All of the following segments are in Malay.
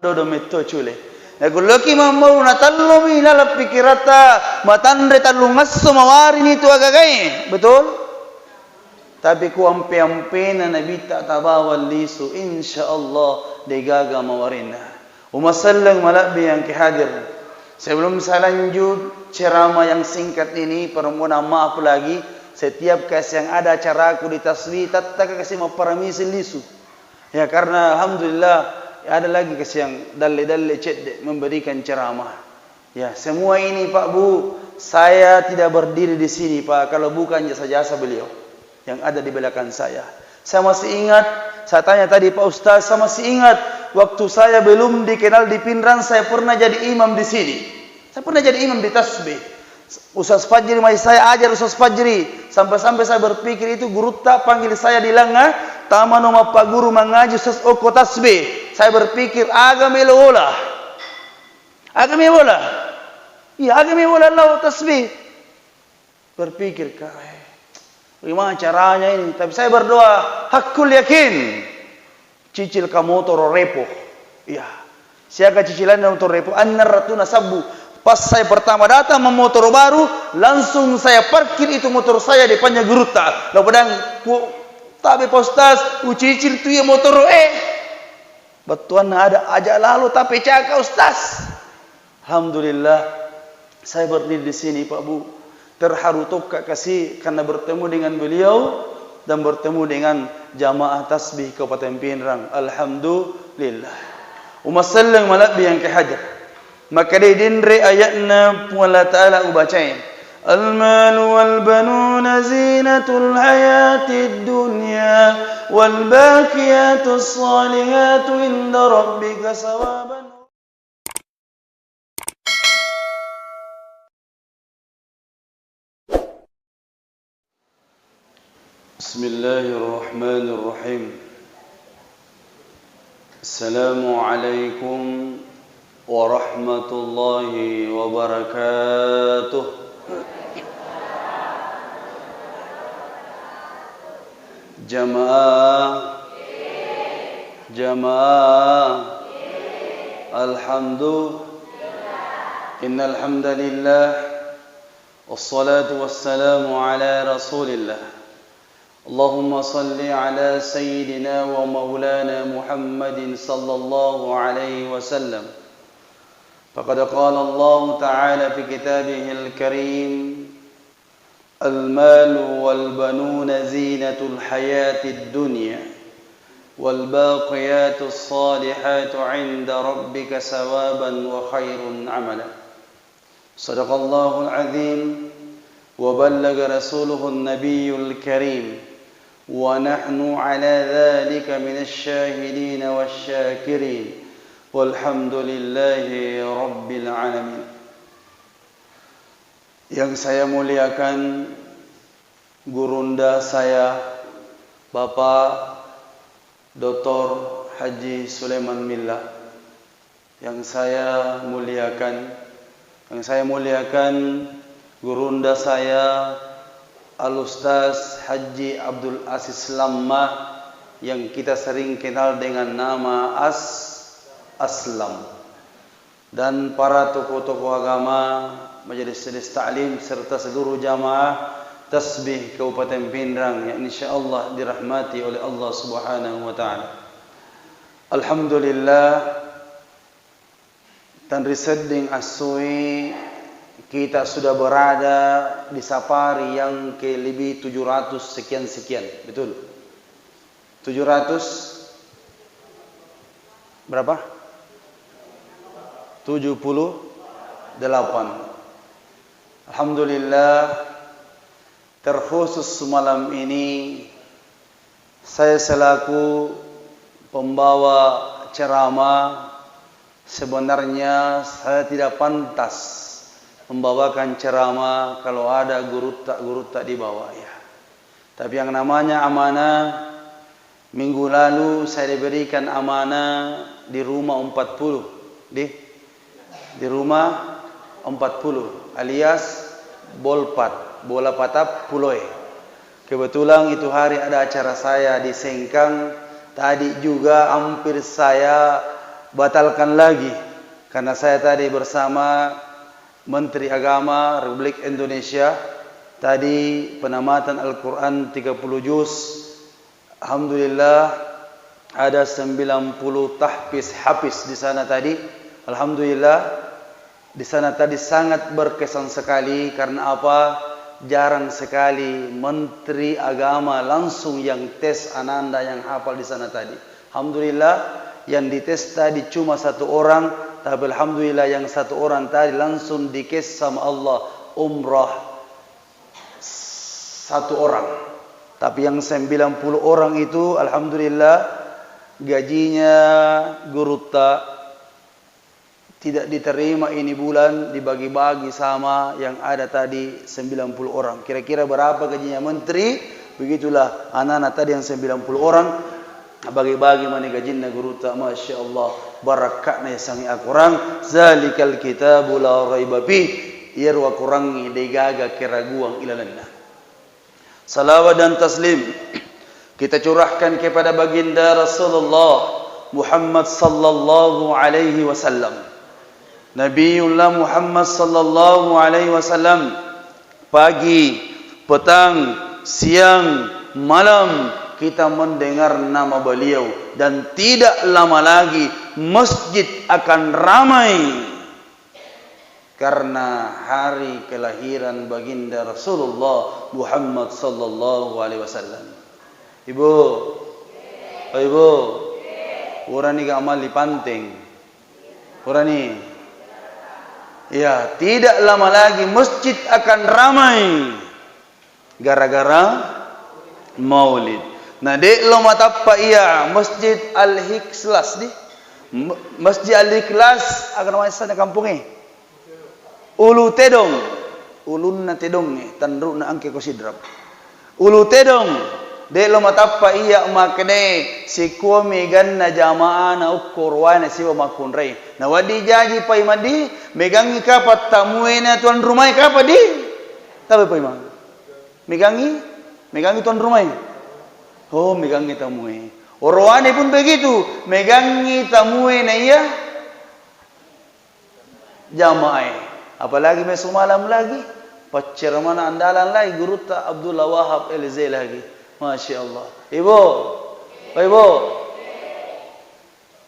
Dodo metto chule. Naguloki mamau natallo mi lala pikirata matandre talungasso mawari ni tu agagai. Betul? Tapi ku ampe-ampe na nabita tabawal lisu insyaallah degaga mawarina. Umasallang malabi yang kehadir. Sebelum saya lanjut ceramah yang singkat ini, permohonan maaf lagi. Setiap kasih yang ada acaraku di tasbih, tak kasih mau paramisi lisu. Ya karena alhamdulillah ada lagi kasih yang dalle cedek memberikan ceramah. Ya semua ini Pak Bu, saya tidak berdiri di sini Pak kalau bukan jasa-jasa beliau yang ada di belakang saya. Saya masih ingat, saya tanya tadi Pak Ustaz, saya masih ingat waktu saya belum dikenal di Pindrang, saya pernah jadi imam di sini. Saya pernah jadi imam di tasbih. Ustaz Fajri masih saya ajar Ustaz Fajri. Sampai-sampai saya berpikir itu guru tak panggil saya di Langa, taman nama Pak Guru mengaji Ustaz Oko tasbih. Saya berpikir agama lola. Agama lola. Iya agama lola lau tasbih. Berpikir gimana caranya ini? Tapi saya berdoa hakul yakin. Cicil ka motor repo. Iya. Siapa cicilan motor repo? An-narratuna sabbu. Pas saya pertama datang memotor baru, langsung saya parkir itu motor saya di depannya geruta. Lalu pedang, tapi Ustaz, cicil tu ya motor Betuan ada aja lalu tapi cakap Ustaz. Alhamdulillah, saya berdiri di sini Pak Bu. Terharu tokak kasih karena bertemu dengan beliau dan bertemu dengan jamaah tasbih Kabupaten Pindrang. Alhamdulillah. Umasallang malabi yang kehajar. Maka di dindri ayatna Allah Ta'ala ubacain. Al-malu wal-banuna zinatul hayatid dunya wal-baqiyatus salihatu inda rabbika sawaban. Bismillahirrahmanirrahim. Assalamualaikum warahmatullahi wabarakatuh. Jamaah alhamdulillah, innal hamdalillah wassalatu wassalamu ala rasulillah. Allahumma salli ala sayyidina wa maulana Muhammadin sallallahu alaihi wasallam. فقد قال الله تعالى في كتابه الكريم المال والبنون زينة الحياة الدنيا والباقيات الصالحات عند ربك ثوابا وخير عملا صدق الله العظيم وبلغ رسوله النبي الكريم ونحن على ذلك من الشاهدين والشاكرين walhamdulillahi rabbil alamin. Yang saya muliakan gurunda saya Bapak Dr. Haji Sulaiman Millah. Yang saya muliakan gurunda saya Al-Ustaz Haji Abdul Aziz Lamma yang kita sering kenal dengan nama Aslam, dan para tokoh-tokoh agama, majelis ta'lim serta seluruh jamaah tasbih Kabupaten Pindrang yang insyaallah dirahmati oleh Allah Subhanahu wa taala. Alhamdulillah, tan riseding asui kita sudah berada di safari yang ke lebih 700 sekian, betul? 700 berapa? 78. Alhamdulillah, terkhusus malam ini saya selaku pembawa ceramah, sebenarnya saya tidak pantas membawakan ceramah kalau ada guru tak dibawa ya. Tapi yang namanya amanah, minggu lalu saya diberikan amanah di rumah 40 di rumah 40 alias bola patap puloe. Kebetulan itu hari ada acara saya di Sengkang. Tadi juga hampir saya batalkan lagi karena saya tadi bersama Menteri Agama Republik Indonesia tadi penamatan Al-Quran 30 juz. Alhamdulillah ada 90 hafiz di sana tadi. Alhamdulillah di sana tadi sangat berkesan sekali karena apa? Jarang sekali Menteri Agama langsung yang tes ananda yang hafal di sana tadi. Alhamdulillah yang dites tadi cuma 1 orang, tapi alhamdulillah yang 1 orang tadi langsung dikes sama Allah umrah 1 orang. Tapi yang 90 orang itu alhamdulillah gajinya guru tidak diterima ini bulan, dibagi-bagi sama yang ada tadi 90 orang. Kira-kira berapa gajinya menteri? Begitulah anak-anak tadi yang 90 orang bagi-bagi mana gajinya guru tak. Masya Allah, barakatnya sangi akurang. Zalikal kitabu la raiba fi. Irwa kurangi degaga keraguan ilalana. Salawat dan taslim kita curahkan kepada baginda Rasulullah Muhammad sallallahu alaihi wasallam. Nabiullah Muhammad sallallahu alaihi wasallam pagi, petang, siang, malam kita mendengar nama beliau dan tidak lama lagi masjid akan ramai karena hari kelahiran baginda Rasulullah Muhammad sallallahu alaihi wasallam. Ibu, ibu, orang ni amal di panting, orang ni. Ya, tidak lama lagi masjid akan ramai gara-gara maulid. Nah, dek lo matapa iya Masjid Al-Ikhlas di. Masjid Al-Ikhlas akan ramai sana kampungnya. Ulu Tedong. Ulun na Tedong ni, tanru na angke ko sidrap. Ulu Tedong. Dek lo matapa iya makne si kuami ganna jamaah na ukkurwa na siwa makunray. Na wadi jaji pay madi megangi kapat tamuin na tuan rumah kapat di. Tahu pay mang. Megangi tuan rumah. Oh, megangi tamuin. Orwane pun begitu, megangi tamuin na iya jamaah. Apalagi besok malam lagi, pacermana andalan lagi guru ta Abdullah Wahab LZ lagi. Masya Allah. Ibu, ibu,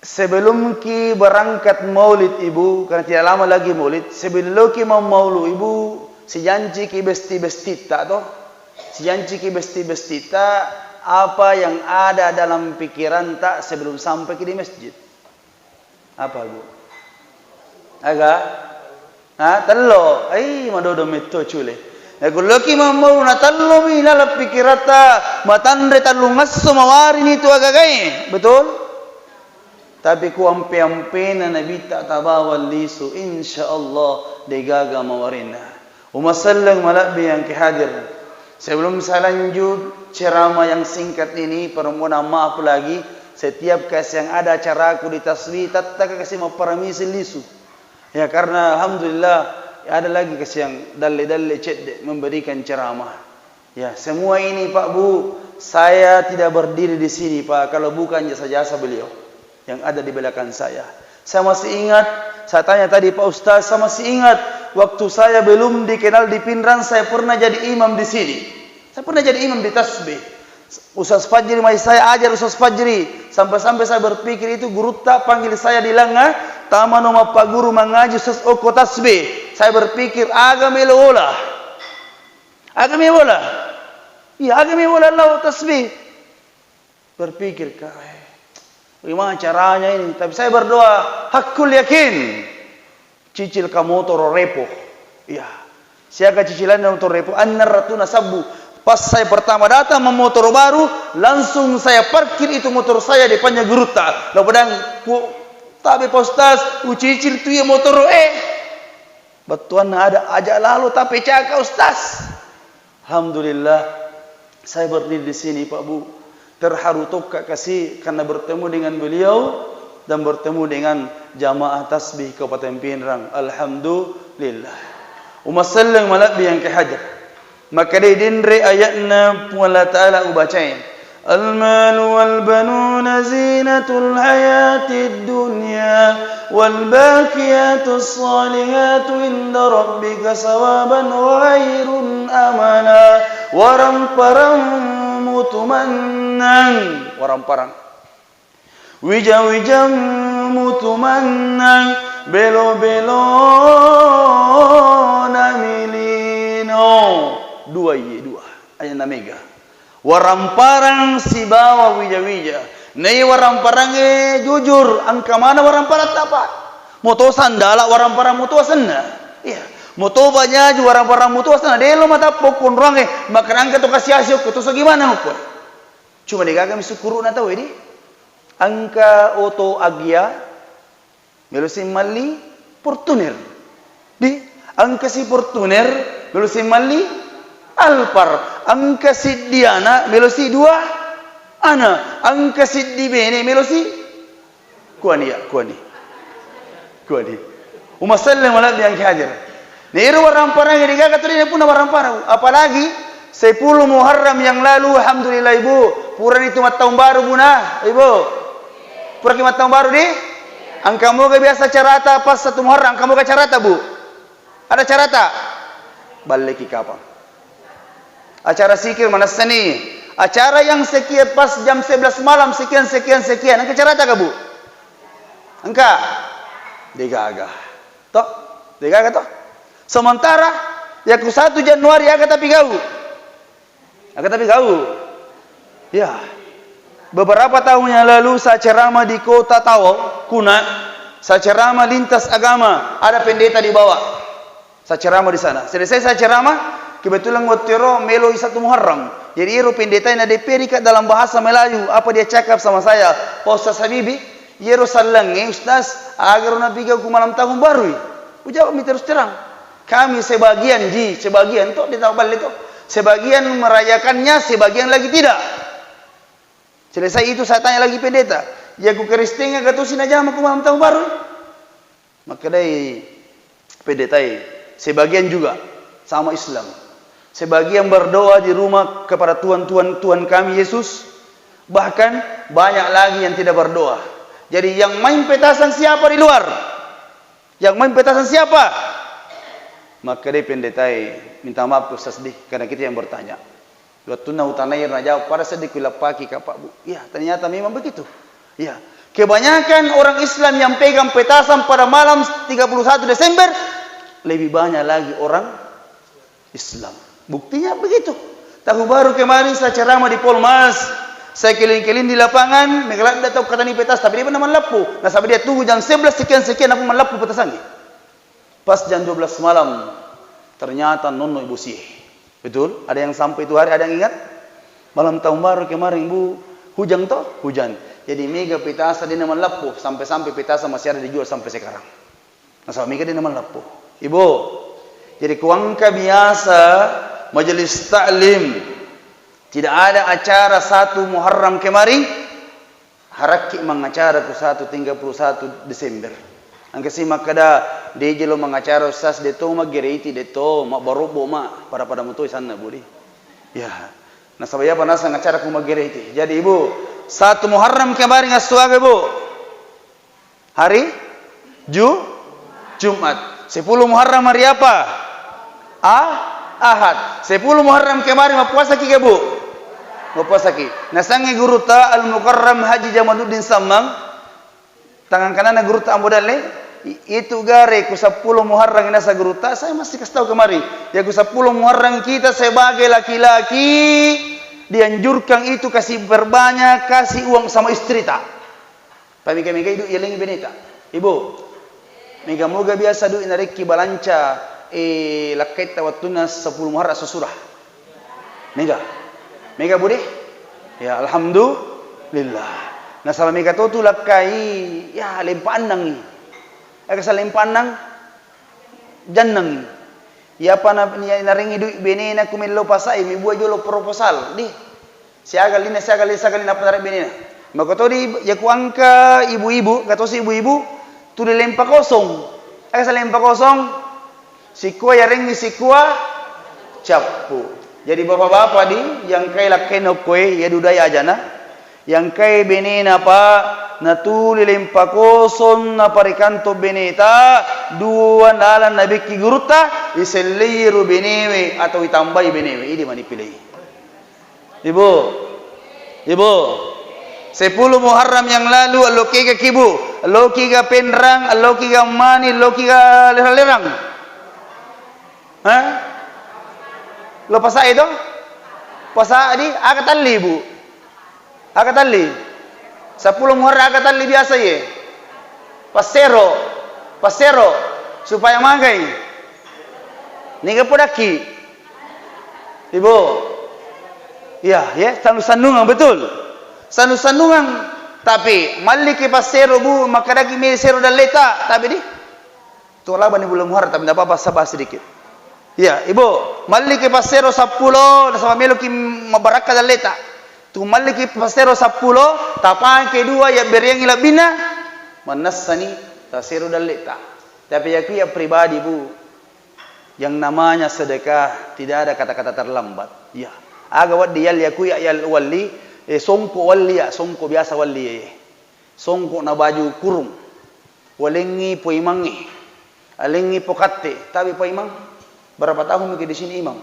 sebelum ki berangkat maulid ibu, karena tidak lama lagi maulid, sebelum ki mau maulid ibu, si janji ki besti-besti tak toh? Si janji ki besti-besti tak, apa yang ada dalam pikiran tak sebelum sampai ki di masjid? Apa ibu? Agak? Tello, madodo metto cule. Naguloki mamau natallo mi lalap pikirata matandre talungas sumawari itu agagay. Betul? Tapi ku ampe-ampe na nabita tabawal lisu insyaallah degaga mawarina. Umasallang malabi yang kehadir. Sebelum saya lanjut ceramah yang singkat ini, permohonan maaf lagi. Setiap kasih yang ada caraku di tasbih tak kasih mau permisi lisu. Ya karena alhamdulillah ada lagi kasih yang dalle-dalle cedek memberikan ceramah. Ya, semua ini Pak Bu, saya tidak berdiri di sini Pak kalau bukan jasa-jasa beliau yang ada di belakang saya. Saya masih ingat, saya tanya tadi Pak Ustaz, saya masih ingat waktu saya belum dikenal di Pindrang, saya pernah jadi imam di sini. Saya pernah jadi imam di tasbih. Ustaz Fajri masih saya ajar Ustaz Fajri. Sampai-sampai saya berpikir itu guru tak panggil saya di Langga, taman nama Pak Guru mengaji Ustaz Oko tasbih. Saya berpikir agama lola. Agama lola. Ya agama lola lau tasbih. Berpikir gimana caranya ini? Tapi saya berdoa hakul yakin. Cicil ka motor repo. Iya. Siapa cicilan motor repo? An-narratuna sabbu. Pas saya pertama datang memotor baru, langsung saya parkir itu motor saya di depannya guru tak. Lalu padang tapi Ustaz, cicil tu ya motor Batuan ada aja lalu tapi cakap Ustaz. Alhamdulillah saya berdiri di sini Pak Bu. Terharu tokak kasih karena bertemu dengan beliau dan bertemu dengan jamaah tasbih Kabupaten Pindrang. Alhamdulillah. Umasallang malabi yang kehajar. Maka dia dindre ayatna Allah Ta'ala ubacain. المال والبنون زينة الحياة الدنيا والباقيات الصالحات عند ربك ثوابا وخير أملا ورمparang mutumanang waramparang wija-wija mutumanang belo-belo namilino dua ayat namega waramparang si bawa wija-wija nei waramparang jujur angka mana waramparang apa moto sandala waramparang moto sanna iya moto banyak waramparang moto sanna delo mata pokon range makarangka to kasih to gimana hukum cuma digaga misukuru na tahu ini angka oto agia melusi mali Fortuner di angka si Fortuner melusi mali Alphard angka si Diana melusi dua ana angka si di bene melusi kuani umasallam wala yang hadir niru waramparang yang digaga tadi pun waramparang apalagi 10 Muharram yang lalu alhamdulillah ibu pura itu tahun baru buna ibu pura kimat tahun baru di angka moga biasa carata pas 1 Muharram kamu ga carata bu ada carata balik kapan acara sikir mana seni acara yang sekian pas jam 11 malam sekian angka carata ga bu angka digaga toh sementara ya ku 1 Januari aga tapi gau ya beberapa tahun yang lalu saya ceramah di kota Tawau Kuna saya ceramah lintas agama ada pendeta di bawah saya ceramah di sana selesai saya ceramah kebetulan ngotero melo 1 Muharram jadi iro pendeta yang DP dalam bahasa Melayu apa dia cakap sama saya Pak Ustaz Habibi iro salange Ustaz agar nabi ku malam tahun baru ujawab mi terus terang kami sebagian tuh ditawal itu sebagian merayakannya sebagian lagi tidak selesai itu saya tanya lagi pendeta ya ku keristingnya gatusin aja aku malam tahun baru maka dari pendeta sebagian juga sama Islam sebagian berdoa di rumah kepada Tuhan kami Yesus bahkan banyak lagi yang tidak berdoa jadi yang main petasan siapa di luar maka dari pendeta minta maaf ke Ustaz Di karena kita yang bertanya waktu na utanay na jawab para sedih kulapaki kapak bu ya ternyata memang begitu ya kebanyakan orang Islam yang pegang petasan pada malam 31 Desember lebih banyak lagi orang Islam buktinya begitu tahun baru kemarin saya ceramah di Polmas saya keliling-keliling di lapangan megelat datang kata ni petas tapi dia pun nama lapu nah sampai dia tunggu jam 11 sekian aku melapu petasannya pas jam 12 malam ternyata nono ibu sih betul ada yang sampai itu hari ada yang ingat malam tahun baru kemarin bu hujan jadi mega petasan dia nama lapu sampai petasan masih ada dijual sampai sekarang nah sama mega dia nama lapu ibu jadi kuangka biasa majelis taklim tidak ada acara 1 Muharram kemarin haraki mengacara ke 31 Desember angka simak kada dejelo mengacara Ustaz deto magereiti deto mak barobo mak pada mutu sana budi ya nah sabaya panas ngacara ku magereiti jadi ibu 1 Muharram kemarin ngasuaga ibu hari Jumat 10 Muharram hari apa Ahad 10 Muharram kemarin mau puasa ki bu mau puasa ki nah sange guru ta Al Mukarram Haji Jamaluddin Samang tangan kanan guru ta ambodale itu gare ku 10 Muharram ina sa guru ta saya masih kasih tahu kemari ya ku 10 Muharram kita sebagai laki-laki dianjurkan itu kasih berbanyak kasih uang sama istri tak pamika-mika itu yelengi beneta ibu mega moga biasa du inareki balanca lakait tawatuna 10 Muharram sesurah mega budi ya alhamdulillah nah sama mega tu lakai ya lempandang ni agak lempandang jannang ya pana naringi du benena kumelo pasai mi buat jolo proposal di siagal apa tarik benena maka tu di ya kuangka ibu-ibu kata si ibu-ibu tu lempa kosong agak lempa kosong sikua ya ringi sikua capu Jadi bapak-bapak di yang kay lakai no kue ya dudaya aja na. Yang kay benena pa natuli limpakoson na parikanto beneta dua nalan na biki guruta iseliru benewe atau itambai benewe ini manipilai. Ibu 10 Muharram yang lalu aloki ka kibu, aloki ka penrang, aloki ka mani, aloki ka lerang. Hah? Lo pasa itu? Pasa di akatalli bu. Akatalli. 10 Muharram akatalli biasa ye. Pasero supaya magai. Nika podaki. Ibu. Ya, sandungan betul. Sandungan tapi maliki pasero bu makadagi mesero dan leta tapi di tu laban bulan Muharram tapi tidak apa-apa sabar sedikit. Ya, ibu, maliki pasero 10 sama meluki mabaraka dan leta. Tu maliki pasero 10 tapan kedua ya beriang ilabina manasani tasero dan leta. Tapi aku ya pribadi bu yang namanya sedekah tidak ada kata-kata terlambat. Ya, agak wadi ya aku ya wali songko wali ya, songko biasa wali ya. Songko na baju kurung. Walengi po imangi. Alengi po kate. Tapi po imang, berapa tahun mika di sini imam?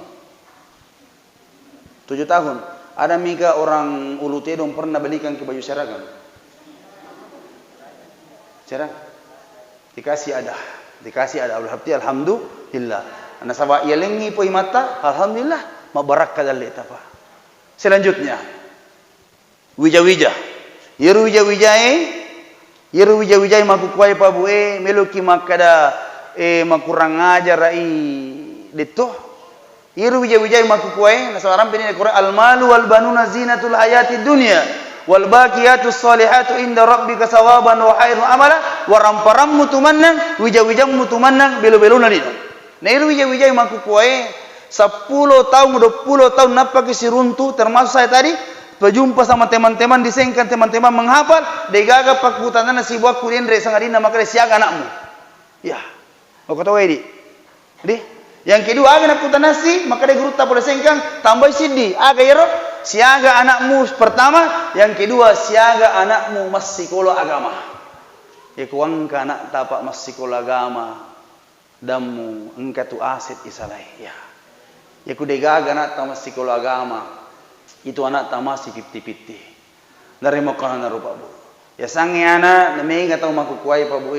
7 tahun. Ada mika orang Ulu Tedong pernah belikan ke baju seragam? Seragam? Dikasih ada. Alhamdulillah. Ana sawa yalengi po imata, alhamdulillah. Mabarakah dalil apa. Selanjutnya, wija-wija. Yeru wija-wijai makukuai pabue meluki makada makurang ajar ai dito. Yeru wija-wijai makukuai nasawaran pinine Quran al-malu wal banuna zinatul hayati dunya wal baqiyatus salihatu inda rabbika sawaban wa khairun amala wa ramparam mutumannan wija-wijang mutumannan belu-beluna dito. Nah yeru wija-wijai makukuai 10 tahun 20 tahun napa kisi runtuh termasuk saya tadi berjumpa sama teman-teman disengkan teman-teman menghafal degaga pakutan na si buah kurien re sangadina maka siaga anakmu ya kau tahu ini di yang kedua aga nak kutan nasi maka de guru tak boleh sengkang tambah sidi aga yero siaga anakmu pertama yang kedua siaga anakmu masih sekolah agama ya kuang ka anak tapak masih sekolah agama damu engkau tu aset isalai ya ku degaga anak tamak sekolah agama itu anak tamasi 50-50 dari makanan rupa bu ya sangi anak namanya tahu maku kuai pa bu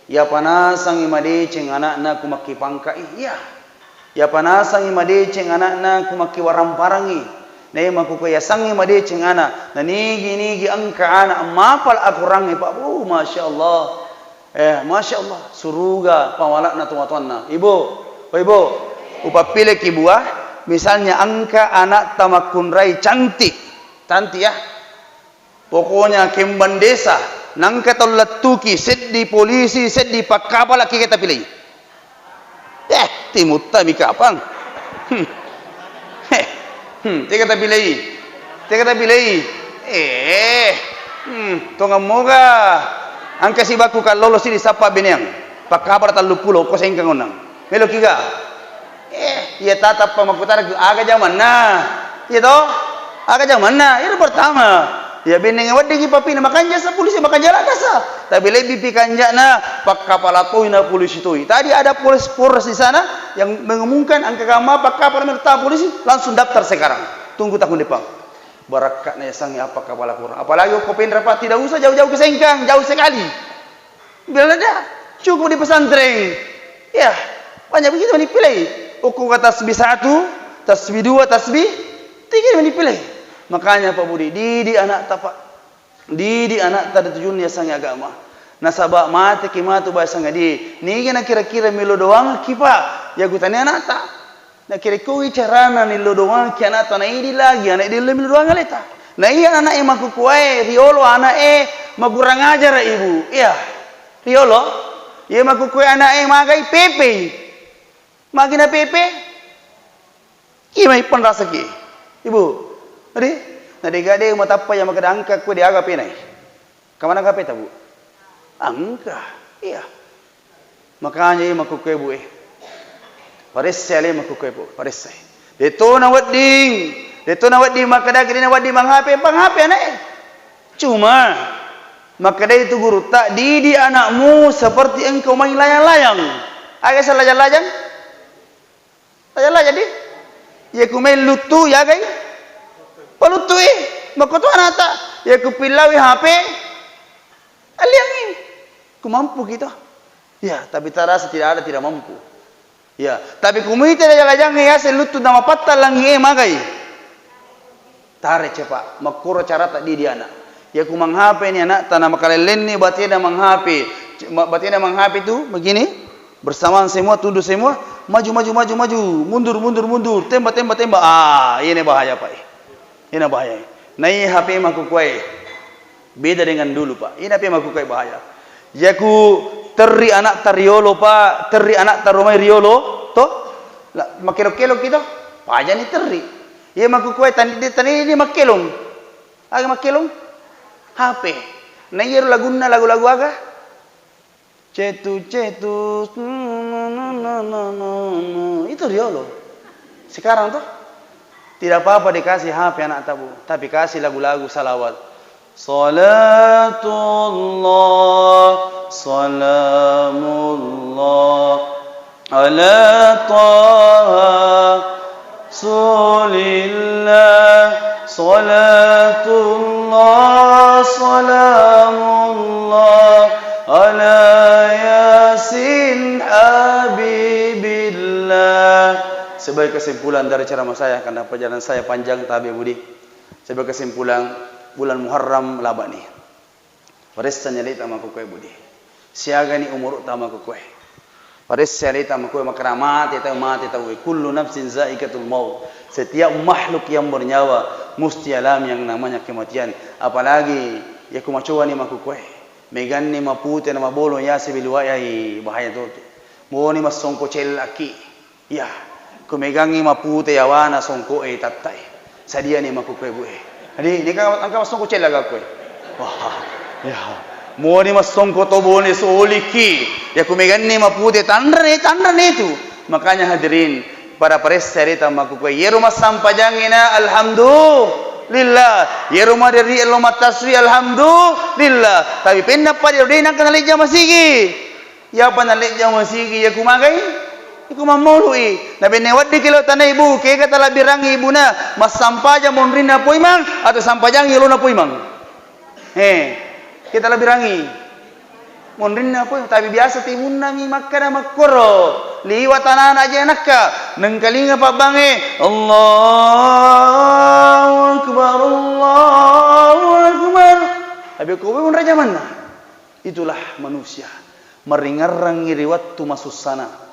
ya panasang imade ceng anak na kumaki pangkai iya ya panasang imade ceng anak na kumaki waram parangi na maku kuai ya sangi imade ceng anak na nigi angka anak mapal akurangi pa bu masyaallah masya Allah suruga pawalak na tuan na ibu upapile kibuah misalnya angka anak tamakunrai cantik ya pokoknya kemban desa nangka tolatuki set di polisi set di pakapa laki kita pilih timutta mi kapang teka ta pilih tonga moga angka si baku kalau lolos di sapa beneang pakapa talu pulo ko sengkang onang melo kiga ya tatap pemakutar aga zaman nah itu aga zaman nah itu pertama ya beneng wadigi papi na makanja sa polisi makanja kasa tapi lebih pikanja na pakkapalatoy na polisi toy tadi ada polisi di sana yang mengumumkan angka kama pakkapal merta polisi langsung daftar sekarang tunggu tahun depan barakat na yasangi apa kapala kurang apalagi kopin rapat tidak usah jauh-jauh ke Sengkang jauh sekali bila ada cukup di pesantren ya banyak begitu dipilih ukur tasbih 1, tasbih 2, tasbih 3 yang dipilih. Makanya Pak Budi, didik anak tak tujuan ya sang agama. Nasabak mati kimatu bahasa ngadi. Ni na kira-kira milo doang kipa. Ya gutani anak tak. Na kira-kira carana milo doang ki anak na ini lagi anak dia milo doang leta. Na iya anak maku kuai riolo anak magurang ajar ibu. Iya. Riolo, iya maku kuai anak magai pepe. Magina pepe, kimai pun rasa ki, ibu, ade, nade gade umat apa yang makada angka ku dia agak penai, kamana agak peta bu, angka, iya, makanya maku kue bu, paresai le maku kue bu, paresai, Deto na wading makada kini na wading pang-HP anak. Cuma makada itu guru tak didik anakmu seperti engkau main layang-layang. Agak salah layang. Layang-layang di. Ya ku main lutu ya kai. Palutu makoto anak tak. Ya ku pilawi HP. Aliangi. Ku mampu kita. Ya, tapi terasa tidak mampu. Ya, tapi kumita layang-layang ya selutu nama patah langi magai. Tarik cepat, makuro cara tak di anak. Ya ku menghape ni anak tanah makalelen ni batina menghape. Batina menghape tu begini, bersamaan semua, tunduk semua, maju, mundur, tembak. Ini bahaya Pak. Ini bahaya. Nai HP maku kuai. Beda dengan dulu Pak. Ini HP maku kuai bahaya. Ya ku teri anak tariolo Pak, teri anak tarumai riolo, toh? Lah makelo-kelo kita. Paja ni teri. Ya maku kuai tani ini makelong. Aga makelong. HP. Naiyer lagunna lagu-lagu aga. Cetu. Itu riolo. Sekarang tuh tidak apa-apa dikasih HP anak tabu, tapi kasih lagu-lagu salawat. Salatullah salamullah ala taha Rasulillah salatullah salamullah ala yasin habibillah. Sebagai kesimpulan dari ceramah saya, karena perjalanan saya panjang tapi budi. Sebagai kesimpulan, bulan Muharram laba ni. Paressa nyalita makukue budi. Siaga ni umur utama kukue. Paressa nyalita makukue makara mati tahu. Kullu nafsin zaikatul maut. Setiap makhluk yang bernyawa mesti alami yang namanya kematian. Apalagi ya kumacowa ni makukue. Megan ni mapute na mabolo ya sibilwai bahaya tu. Mo ni masongko celaki. Ya. Kumegangi mapute yawana songko tatai. Sadia ni makukue buhe. Jadi ni kan angka masongko celaga kue. Wah. Ya. Mo ni masongko tobone soliki. Ya kumegan ni mapute tandre itu. Makanya hadirin para paressa rita makukue. Ye rumah sampajangina alhamdulillah. Ye rumah dari rumah tasri alhamdulillah. Tapi penda pa dia nak kena leja masigi. Ya pa na leja masigi ya kumagai. Iku mamului. Nabi newat di kilo tanah ibu. Kaya kata labirangi ibu na. Mas sampaja monrina po imang. Atau sampajang yelo na po imang. Kita labirangi. Monrina po imang. Tapi biasa timun nami makana makoro. Liwat anak aja nakka. Nengkalinga pa bange. Allahu Akbar. Tapi kau pun raja mana? Itulah manusia. Meringarrangi riwattu masuk sana.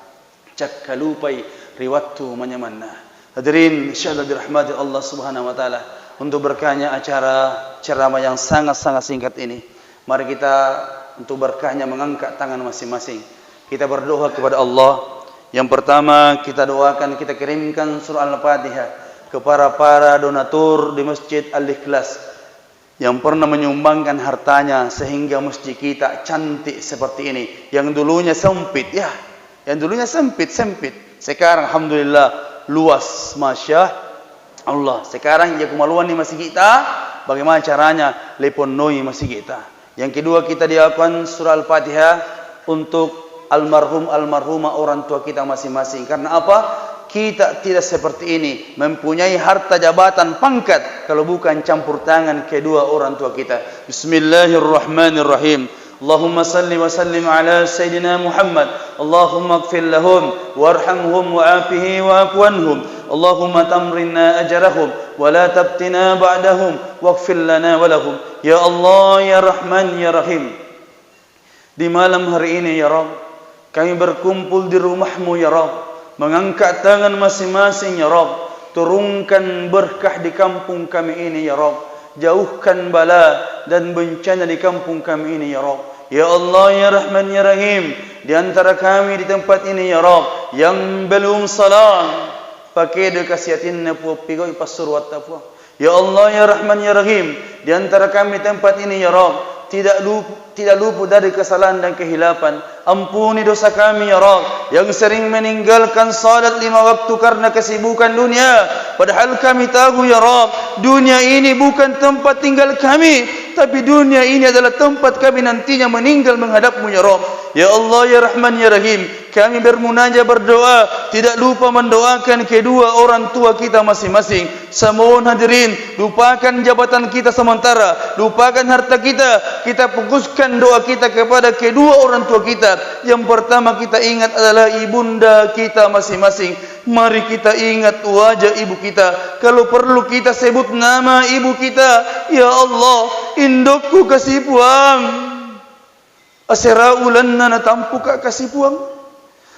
Cakkalupai riwattu manyamanna. Hadirin insyaallah dirahmati Allah Subhanahu wa taala, untuk berkahnya acara ceramah yang sangat-sangat singkat ini, mari kita untuk berkahnya mengangkat tangan masing-masing. Kita berdoa kepada Allah. Yang pertama kita doakan, kita kirimkan surah Al-Fatihah kepada para donatur di Masjid Al-Ikhlas yang pernah menyumbangkan hartanya sehingga masjid kita cantik seperti ini. Yang dulunya sempit ya. Yang dulunya sempit. Sekarang alhamdulillah luas, masya Allah. Sekarang ya kemaluan ni masih kita. Bagaimana caranya leponoi masih kita. Yang kedua kita diakan surah Al-Fatihah untuk almarhumah orang tua kita masing-masing. Karena apa? Kita tidak seperti ini, mempunyai harta jabatan pangkat kalau bukan campur tangan kedua orang tua kita. Bismillahirrahmanirrahim. Allahumma salli wa sallim ala Sayyidina Muhammad. Allahumma ighfir lahum warhamhum wa'afihi wa'fu anhum. Allahumma tamrinna ajrahum wa la tabtina ba'dahum waghfir lana wa lahum. Ya Allah, ya Rahman, ya Rahim. Di malam hari ini ya Rabb, kami berkumpul di rumah-Mu ya Rabb, mengangkat tangan masing-masing ya Rabb. Turunkan berkah di kampung kami ini ya Rabb. Jauhkan bala dan bencana di kampung kami ini ya Rabb. Ya Allah, ya Rahman, ya Rahim, di antara kami di tempat ini ya Rabb yang belum salam, pakai dekasiatin nepu pigoi pasur watapua. Ya Allah, ya Rahman, ya Rahim, di antara kami di tempat ini ya Rabb tidak luput dari kesalahan dan kehilapan. Ampuni dosa kami ya Rabb, yang sering meninggalkan salat 5 waktu karena kesibukan dunia. Padahal kami tahu ya Rabb, dunia ini bukan tempat tinggal kami, tapi dunia ini adalah tempat kami nantinya meninggal menghadap-Mu ya Rabb. Ya Allah ya Rahman ya Rahim, kami bermunajat berdoa, tidak lupa mendoakan kedua orang tua kita masing-masing. Semohon hadirin, lupakan jabatan kita sementara, lupakan harta kita, kita fokuskan doa kita kepada kedua orang tua kita. Yang pertama kita ingat adalah ibunda kita masing-masing. Mari kita ingat wajah ibu kita. Kalau perlu kita sebut nama ibu kita. Ya Allah, indokku kasih puang, asera ulanna na tampuka kasih puang,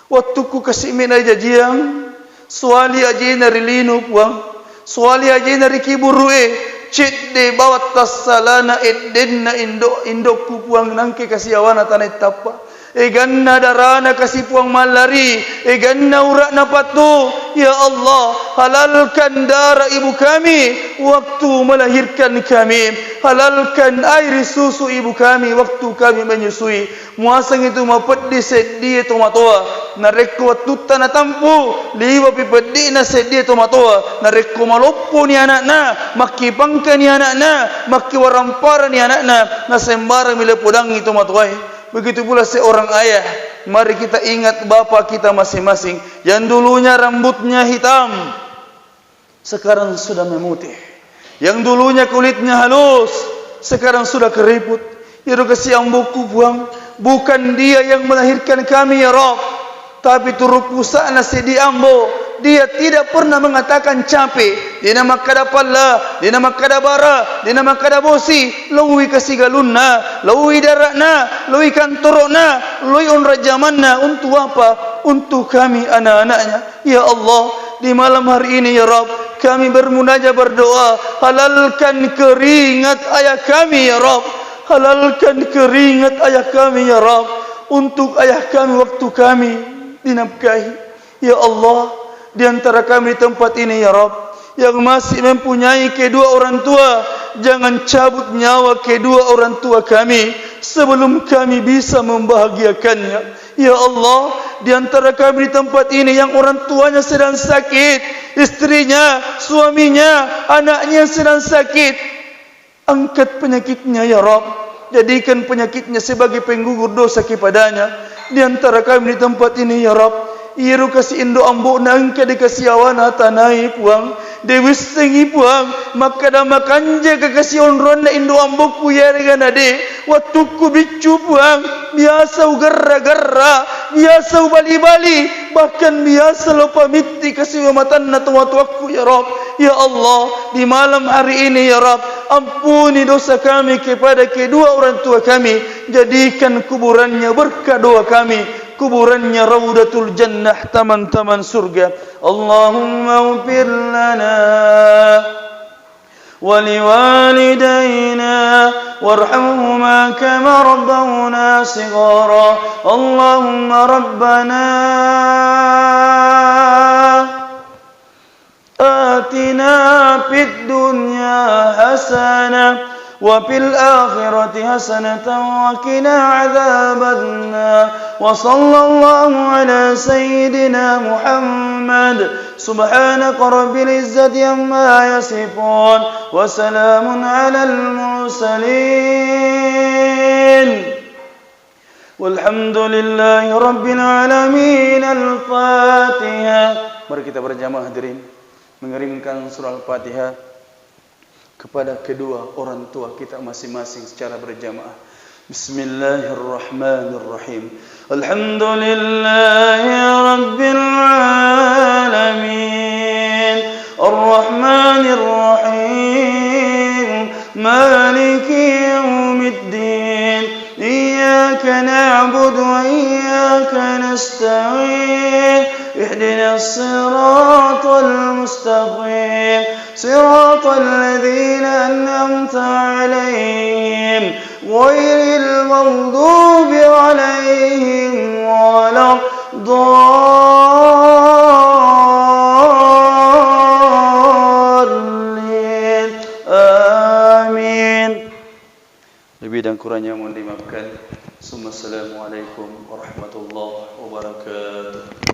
waktuku kasih mina jajiang, suali aja nari linu puang, suali aja nari kiburue, cit de bawat tasalana eddenna indokku puang nangke kasih awana tanah tapa. Eganna darana kasih puang malari, eganna urak napatu. Ya Allah, halalkan darah ibu kami waktu melahirkan kami, halalkan air susu ibu kami waktu kami menyusui. Muasang itu mapedi sedih tomatoa, narekku watuta na tampu, liwa pipedi na sedih tomatoa, narekku maloppo ni anak-na, maki pangka ni anak-na, maki warampara ni anak-na, na sembara mila pudangi tomatoa. Begitu pula seorang ayah. Mari kita ingat bapa kita masing-masing yang dulunya rambutnya hitam, sekarang sudah memutih. Yang dulunya kulitnya halus, sekarang sudah keriput. Ya Rabb, kasih amboku buang. Bukan dia yang melahirkan kami ya Rabb, tapi turut pusana sedi ambo. Dia tidak pernah mengatakan capek. Dia nama kada palla, dia nama kada bara, dia nama kada bosi. Lawi kasih galunna, lawi darakna, lawi kantorona, lawi onrajamanna. Untuk apa? Untuk kami anak-anaknya. Ya Allah, di malam hari ini ya Rabb, kami bermunajat berdoa, halalkan keringat ayah kami ya Rabb, halalkan keringat ayah kami ya Rabb, untuk ayah kami waktu kami dinafkahi. Ya Allah, di antara kami di tempat ini ya Rabb, yang masih mempunyai kedua orang tua, jangan cabut nyawa kedua orang tua kami sebelum kami bisa membahagiakannya. Ya Allah, di antara kami di tempat ini yang orang tuanya sedang sakit, istrinya, suaminya, anaknya sedang sakit, angkat penyakitnya ya Rabb, jadikan penyakitnya sebagai penggugur dosa kepadanya. Di antara kami di tempat ini ya Rabb, iru kasih indo ambo nangka dikasih awana tanai puang, dewi sengi puang, maka dah makan je kekasih onron na indo ambo ku yarigan ade, waktu ku bicu puang, biasa ugarra-garra, biasa ubali-bali, bahkan biasa lupa miti kasih mamatan na tuwa-tuwaku ya Rabb. Ya Allah, di malam hari ini ya Rabb, ampuni dosa kami kepada kedua orang tua kami, jadikan kuburannya berkah doa kami, kuburannya raudatul jannah, taman-taman surga. Allahumma ufir lana wa liwalidayna warhamhuma kama rabbawna sighara. Allahumma rabbana atina fid dunya hasanah وفي الآخرة حسنة وقنا عذاب النار وصلى الله على سيدنا محمد سبحانك رب العزة عما يصفون وسلام على المرسلين والحمد لله رب العالمين. Al-Fatihah. Mari kita berjamaah hadirin mengirimkan surah Al-Fatihah kepada kedua orang tua kita masing-masing secara berjamaah. Bismillahirrahmanirrahim. Alhamdulillahi rabbil alamin, arrahmanir rahim, maliki yaumiddin, iyyaka na'budu wa iyyaka nasta'in, ihdinas siratal mustaqim, صراط الذين أنعمت عليهم غير المغضوب عليهم ولا الضالين. آمين. Lebih dan kurangnya mohon dimaafkan. Assalamualaikum warahmatullahi wabarakatuh.